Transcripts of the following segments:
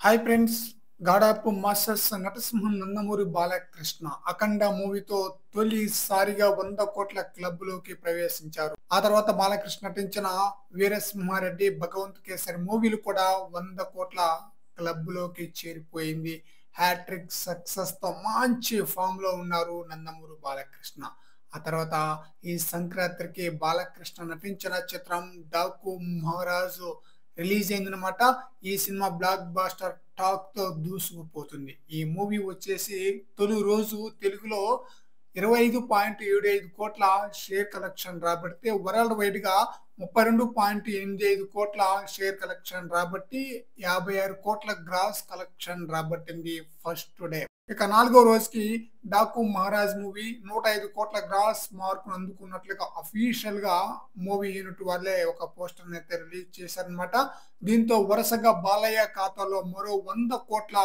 Hi friends, గాడాపు masters నటసింహం నందమూరి బాలకృష్ణ అఖండ మూవీతో తొలిసారిగా 100 కోట్ల క్లబ్లోకి ప్రవేశించారు. ఆ తర్వాత బాలకృష్ణ నటించిన వీరసింహారెడ్డి, భగవంత్ కేసరి మూవీలు కూడా 100 కోట్ల క్లబ్లోకి చేరిపోయింది. హ్యాట్రిక్ సక్సెస్ తో మంచి ఫామ్ లో ఉన్నారు నందమూరి బాలకృష్ణ. ఆ తర్వాత ఈ సంక్రాంతికి బాలకృష్ణ నటించిన చిత్రం డాకు మహారాజు రిలీజ్ అయిందనమాట. ఈ సినిమా బ్లాక్ బాస్టర్ టాక్ తో దూసుకుపోతుంది. ఈ మూవీ వచ్చేసి తొలి రోజు తెలుగులో 25.75 కోట్ల షేర్ కలెక్షన్ రాబడితే వరల్డ్ వైడ్ గా 32.85 కోట్ల షేర్ కలెక్షన్ రాబట్టి 56 కోట్ల గ్రాస్ కలెక్షన్ రాబట్టింది ఫస్ట్ డే. ఇక నాలుగో రోజుకి డాకు మహారాజ్ మూవీ 105 కోట్ల గ్రాస్ మార్క్ అందుకున్నట్లుగా అఫీషియల్ గా మూవీ యూనిట్ వాళ్ళే ఒక పోస్టర్ అయితే రిలీజ్ చేశారనమాట. దీంతో వరుసగా బాలయ్య ఖాతాలో మరో 100 కోట్ల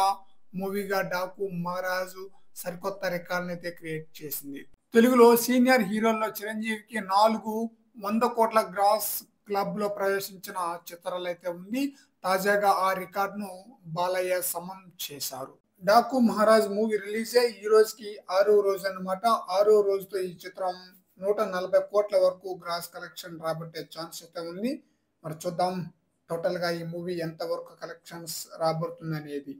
మూవీగా డాకు మహారాజు సరికొత్త రికార్డుని అయితే క్రియేట్ చేసింది. తెలుగులో సీనియర్ హీరోల్లో చిరంజీవికి 400 కోట్ల గ్రాస్ క్లబ్ లో ప్రవేశించిన చిత్రాలు అయితే ఉంది. తాజాగా ఆ రికార్డును బాలయ్య సమం చేశారు. డాకు మహారాజ్ మూవీ రిలీజ్ అయ్యి ఈ రోజుకి 6వ రోజు అన్నమాట. 6వ రోజుతో ఈ చిత్రం 140 కోట్ల వరకు గ్రాస్ కలెక్షన్ రాబట్టే ఛాన్స్ అయితే ఉంది. మరి చూద్దాం టోటల్ గా ఈ మూవీ ఎంత వరకు కలెక్షన్స్ రాబడుతుంది అనేది.